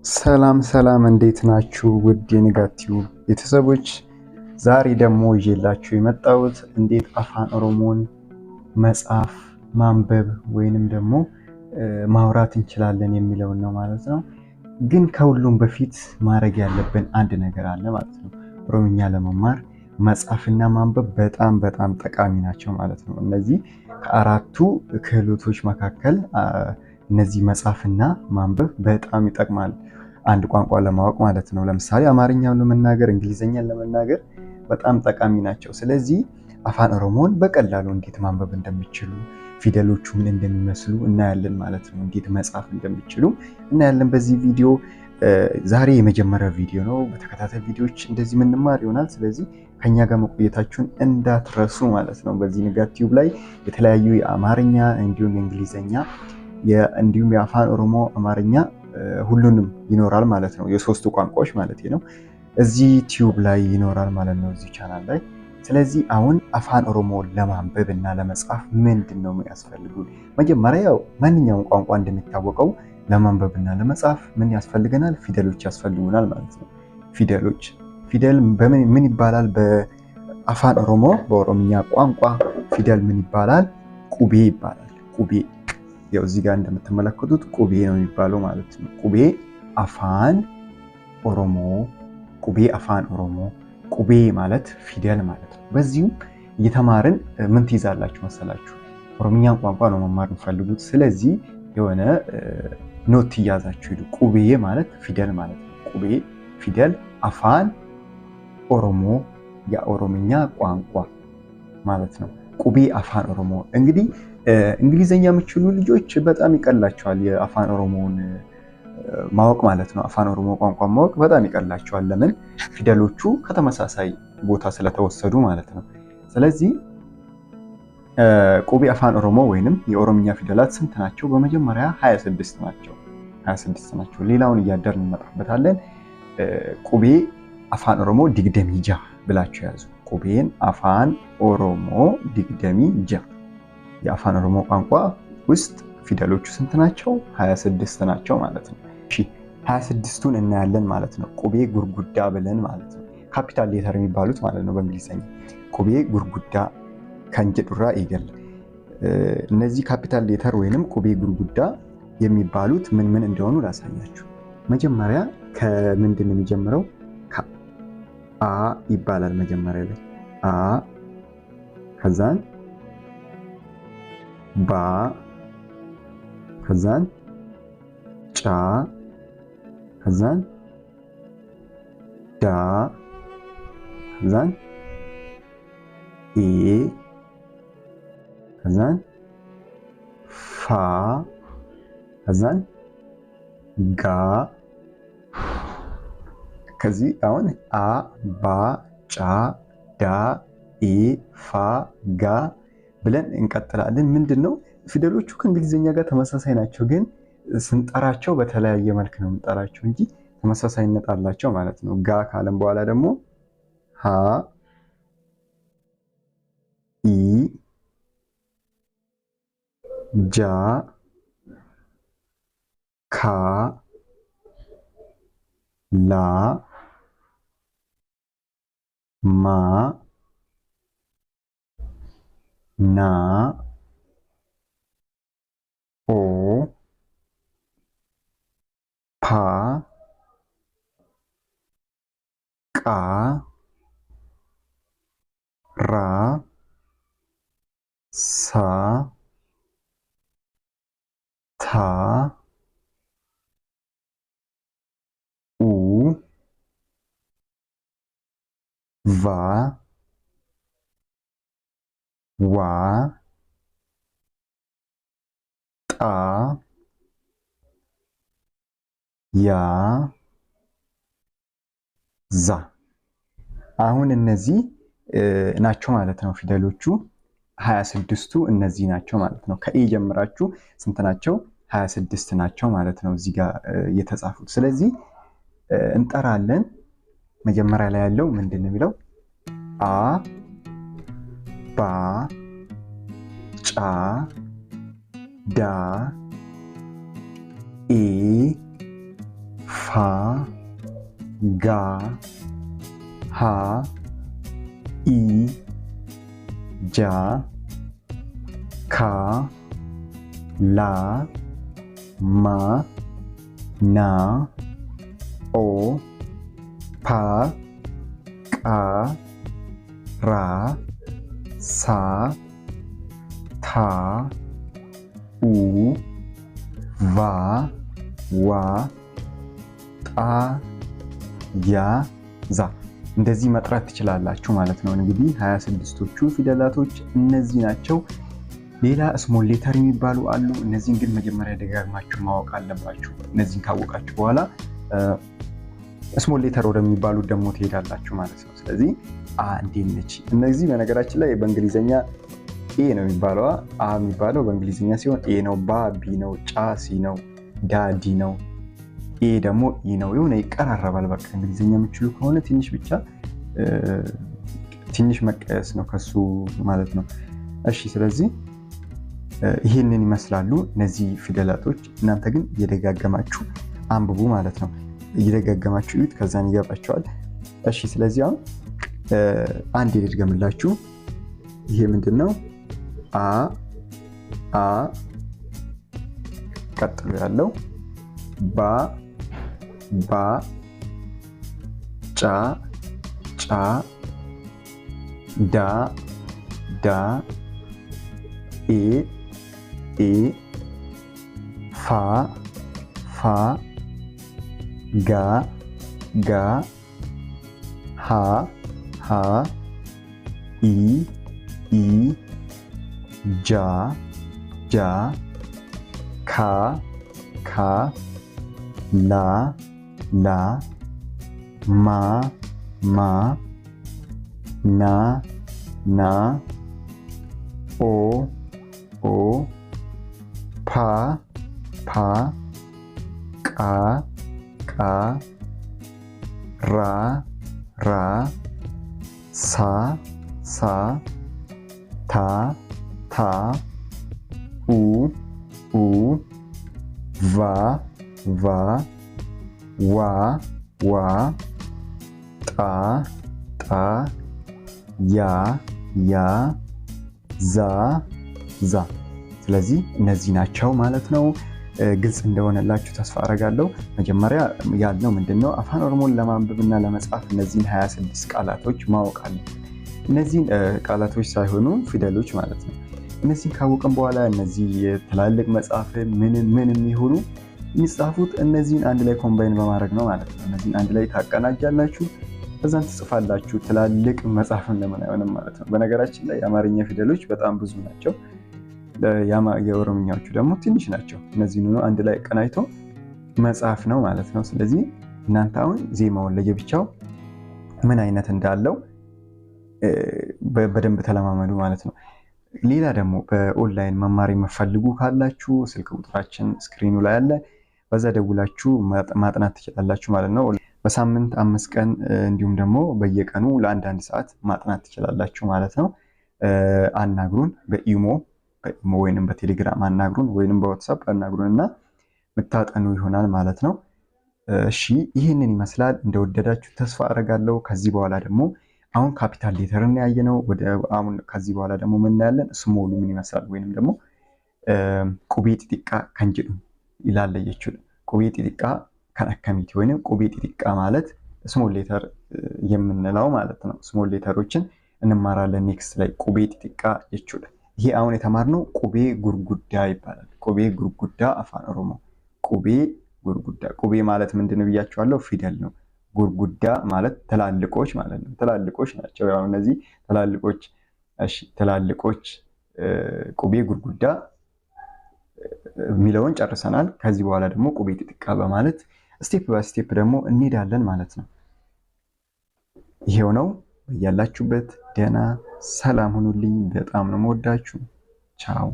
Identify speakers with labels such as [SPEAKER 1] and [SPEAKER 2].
[SPEAKER 1] ሰላም እንዴት ናችሁ? ውድ የንጋት ቲዩብ ቤተሰቦች ዛሬ ደግሞ ይዤላችሁ የመጣሁት እንዴት አፋን ኦሮሞን መጻፍ ማንበብ ወይንም ደግሞ ማውራት እንችላለን የሚለውን ነው ማለት ነው። ግን ከሁሉም በፊት ማድረግ ያለብን አንድ ነገር አለ ማለት ነው። ኦሮምኛ ለመማር መጻፍና ማንበብ በጣም ጠቃሚ ናቸው ማለት ነው። እነዚህ ከአራቱ ክህሎቶች መካከል እነዚህ መጻፍና ማንበብ በጣም ይጠቅማል አንድ ቋንቋ ለማወቅ ማለት ነው። ለምሳሌ አማርኛን ለመናገር እንግሊዘኛን ለመናገር በጣም ጠቃሚ ናቸው። ስለዚህ አፋን ኦሮሞን በቀላሉ እንዴት ማንበብ እንደሚችሉ ፊደሎቹ ምን እንደሚመስሉ እናያለን ማለት ነው። እንዴት መጻፍ እንደሚችሉ እናያለን በዚህ ቪዲዮ። ዛሬ የመጀመሪያው ቪዲዮ ነው። በተከታታይ ቪዲዮዎች እንደዚህ የምንማር ይሆናል። ስለዚህ ከኛ ጋር መቆየታችሁን እንዳትረሱ ማለት ነው። በዚህ ንጋት ቲዩብ ላይ የተለያዩ የአማርኛ እንዲሁም የእንግሊዘኛ እንዲሁም የአፋን ኦሮሞ አማርኛ ሁሉንም ይኖራል ማለት ነው። የሶስቱ ቋንቋዎች ማለት ነው እዚህ ቲዩብ ላይ ይኖራል ማለት ነው፣ እዚህ ቻናል ላይ። ስለዚህ አሁን አፋን ኦሮሞ ለማንበብ እና ለመጻፍ ምንድነው የሚያስፈልጉን? መጀመሪያ ያው ማንኛውም ቋንቋ እንደሚታወቀው ለማንበብ እና ለመጻፍ ምን ያስፈልገናል? ፊደሎች ያስፈልጉናል ማለት ነው። ፊደል ምን ይባላል? በአፋን ኦሮሞ በኦሮምኛ ቋንቋ ፊደል ምን ይባላል? ቁቤ ይባላል። ቁቤ ያው እዚህ ጋር እንደምትመለከቱት ቁቤ ነው የሚባለው ማለት ነው። ቁቤ አፋን ኦሮሞ፣ ቁቤ አፋን ኦሮሞ። ቁቤ ማለት ፊደል ማለት ነው። በዚሁ እየተማርን ምን ትይዛላችሁ መሰላችሁ? ኦሮምኛን ቋንቋ ነው መማር የምፈልጉት። ስለዚህ የሆነ ኖት ትያዛችሁ ሂዱ። ቁቤ ማለት ፊደል ማለት ነው። ቁቤ ፊደል፣ አፋን ኦሮሞ የኦሮምኛ ቋንቋ ማለት ነው። ቁቤ አፋን ኦሮሞ። እንግዲህ እንግሊዘኛ የምትችሉ ልጆች በጣም ይቀላቸዋል የአፋን ኦሮሞን ማወቅ ማለት ነው። አፋን ኦሮሞ ቋንቋ ማወቅ በጣም ይቀላቸዋል። ለምን? ፊደሎቹ ከተመሳሳይ ቦታ ስለተወሰዱ ማለት ነው። ስለዚህ ቁቤ አፋን ኦሮሞ ወይንም የኦሮምኛ ፊደላት ስንት ናቸው? በመጀመሪያ 26 ናቸው። 26 ናቸው። ሌላውን እያደርን እንመጣበታለን። ቁቤ አፋን ኦሮሞ ዲግደሚ ጃ ብላችሁ ያዙ። ቁቤን አፋን ኦሮሞ ዲግደሚ ጃ። የአፋን ኦሮሞ ቋንቋ ውስጥ ፊደሎቹ ስንት ናቸው? 26 ናቸው ማለት ነው። እሺ 26ቱን እናያለን ማለት ነው። ቁቤ ጉርጉዳ ብለን ማለት ነው። ካፒታል ሌተር የሚባሉት ማለት ነው በእንግሊዘኛ። ቁቤ ጉርጉዳ ከንጀዱራ ይገል። እነዚህ ካፒታል ሌተር ወይንም ቁቤ ጉርጉዳ የሚባሉት ምን እንደሆኑ ላሳያችሁ። መጀመሪያ ከምንድን ነው የሚጀምረው? ከአ ይባላል መጀመሪያ ላይ አ፣ ከዛን ባ፣ ከዛን ጫ፣ ከዛን ዳ፣ ከዛን ኤ፣ ከዛን ፋ፣ ከዛን ጋ። ከዚህ አሁን አ፣ ባ፣ ጫ፣ ዳ፣ ኤ፣ ፋ፣ ጋ ብለን እንቀጥላለን። ምንድነው ፊደሎቹ ከእንግሊዘኛ ጋር ተመሳሳይ ናቸው፣ ግን ስንጠራቸው በተለያየ መልክ ነው የምንጠራቸው እንጂ ተመሳሳይነት አላቸው ማለት ነው። ጋ ካለም በኋላ ደግሞ ሀ፣ ኢ፣ ጃ፣ ካ፣ ላ፣ ማ፣ ና፣ ኦ፣ ፓ፣ ቃ፣ ራ፣ ሳ፣ ታ፣ ኡ፣ ቫ፣ ዋ፣ ጣ፣ ያ፣ ዛ። አሁን እነዚህ ናቸው ማለት ነው ፊደሎቹ 26ቱ እነዚህ ናቸው ማለት ነው። ከኤ ጀምራችሁ ስንት ናቸው? 26 ናቸው ማለት ነው እዚህ ጋር የተጻፉት። ስለዚህ እንጠራለን። መጀመሪያ ላይ ያለው ምንድን ነው የሚለው? አ፣ ባ፣ ጫ፣ ዳ፣ ኤ፣ ፋ ጋ ሃ ኢ ጃ ካ ላ ማ ና ኦ ፓ ቃ ራ ሳ ታ ኡ ቫ ዋ ጣ ያ ዛ እንደዚህ መጥራት ትችላላችሁ ማለት ነው። እንግዲህ 26ቶቹ ፊደላቶች እነዚህ ናቸው። ሌላ ስሞል ሌተር የሚባሉ አሉ። እነዚህን ግን መጀመሪያ ደጋግማችሁ ማወቅ አለባችሁ። እነዚህን ካወቃችሁ በኋላ ስሞል ሌተር ወደሚባሉት ደግሞ ትሄዳላችሁ ማለት ነው። ስለዚህ አ እንዴት ነች? እነዚህ በነገራችን ላይ በእንግሊዘኛ ኤ ነው የሚባለው። አ የሚባለው በእንግሊዘኛ ሲሆን ኤ ነው፣ ባ ቢ ነው፣ ጫ ሲ ነው፣ ዳ ዲ ነው፣ ኤ ደግሞ ኢ ነው። የሆነ ይቀራረባል። በቃ እንግሊዘኛ የምችሉ ከሆነ ትንሽ ብቻ ትንሽ መቀየስ ነው ከሱ ማለት ነው። እሺ ስለዚህ ይሄንን ይመስላሉ እነዚህ ፊደላቶች። እናንተ ግን እየደጋገማችሁ አንብቡ ማለት ነው። እየደጋገማችሁ እዩት፣ ከዛን ይገባችኋል። እሺ ስለዚህ አሁን አንድ ልድገምላችሁ። ይሄ ምንድነው? አ አ ቀጥሎ ያለው ባ ባ ጫ ጫ ዳ ዳ ኤ ኤ ፋ ፋ ጋ ጋ ሃ ሃ ኢ ኢ ጃ ጃ ካ ካ ላ ላ ማ ማ ና ና ኦ ኦ ፓ ፓ ቃ ቃ ራ ራ ሳ ሳ ታ ታ ኡ ኡ ቫ ቫ ዋ ዋ ጣ ጣ ያ ያ ዛ ዛ። ስለዚህ እነዚህ ናቸው ማለት ነው። ግልጽ እንደሆነላችሁ ተስፋ አደርጋለሁ። መጀመሪያ ያልነው ምንድነው? አፋን ኦሮሞን ለማንበብና ለመጻፍ እነዚህን 26 ቃላቶች ማወቅ አለ። እነዚህን ቃላቶች ሳይሆኑ ፊደሎች ማለት ነው። እነዚህን ካወቅን በኋላ እነዚህ ትላልቅ መጽሐፍ ምን የሚሆኑ የሚጻፉት እነዚህን አንድ ላይ ኮምባይን በማድረግ ነው ማለት ነው። እነዚህን አንድ ላይ ታቀናጃላችሁ፣ ከዛን ትጽፋላችሁ። ትላልቅ መጽሐፍን ለምን አይሆንም ማለት ነው። በነገራችን ላይ የአማርኛ ፊደሎች በጣም ብዙ ናቸው፣ የኦሮምኛዎቹ ደግሞ ትንሽ ናቸው። እነዚህን አንድ ላይ ቀናይቶ መጽሐፍ ነው ማለት ነው። ስለዚህ እናንተ አሁን ዜማውን ለየብቻው ምን አይነት እንዳለው በደንብ ተለማመዱ ማለት ነው። ሌላ ደግሞ በኦንላይን መማር የምትፈልጉ ካላችሁ ስልክ ቁጥራችን ስክሪኑ ላይ አለ። በዛ ደውላችሁ ማጥናት ትችላላችሁ ማለት ነው። በሳምንት 5 ቀን እንዲሁም ደግሞ በየቀኑ ለ1 ሰዓት ማጥናት ትችላላችሁ ማለት ነው። አናግሩን። በኢሞ ወይንም በቴሌግራም አናግሩን፣ ወይንም በዋትስአፕ አናግሩንና ምታጠኑ ይሆናል ማለት ነው። እሺ ይህንን ይመስላል። እንደወደዳችሁ ተስፋ አደርጋለሁ። ከዚህ በኋላ ደግሞ አሁን ካፒታል ሌተርን ያየነው አሁን ከዚህ በኋላ ደግሞ ምን እናያለን? ስሞሉ ምን ይመስላል? ወይንም ደግሞ ቁቤ ጢጢቃ ከንጅዱ ይላል የችል ቁቤ ጢጢቃ ከነከሚቲ ወይንም ቁቤ ጢጢቃ ማለት ስሞል ሌተር የምንለው ማለት ነው። ስሞል ሌተሮችን እንማራለን ኔክስት ላይ ቁቤ ጢጢቃ የችል። ይሄ አሁን የተማርነው ቁቤ ጉርጉዳ ይባላል። ቁቤ ጉርጉዳ አፋን ኦሮሞ ቁቤ ጉርጉዳ። ቁቤ ማለት ምንድነው ብያችኋለሁ? ፊደል ነው። ጉርጉዳ ማለት ትላልቆች ማለት ነው። ትላልቆች ናቸው ያው እነዚህ ትላልቆች። እሺ ትላልቆች ቁቤ ጉርጉዳ ሚለውን ጨርሰናል። ከዚህ በኋላ ደግሞ ቁቤ ጢጢቃ በማለት ስቴፕ ባይ ስቴፕ ደግሞ እንሄዳለን ማለት ነው። ይሄው ነው። ያላችሁበት ደህና ሰላም ሁኑልኝ። በጣም ነው የምወዳችሁ። ቻው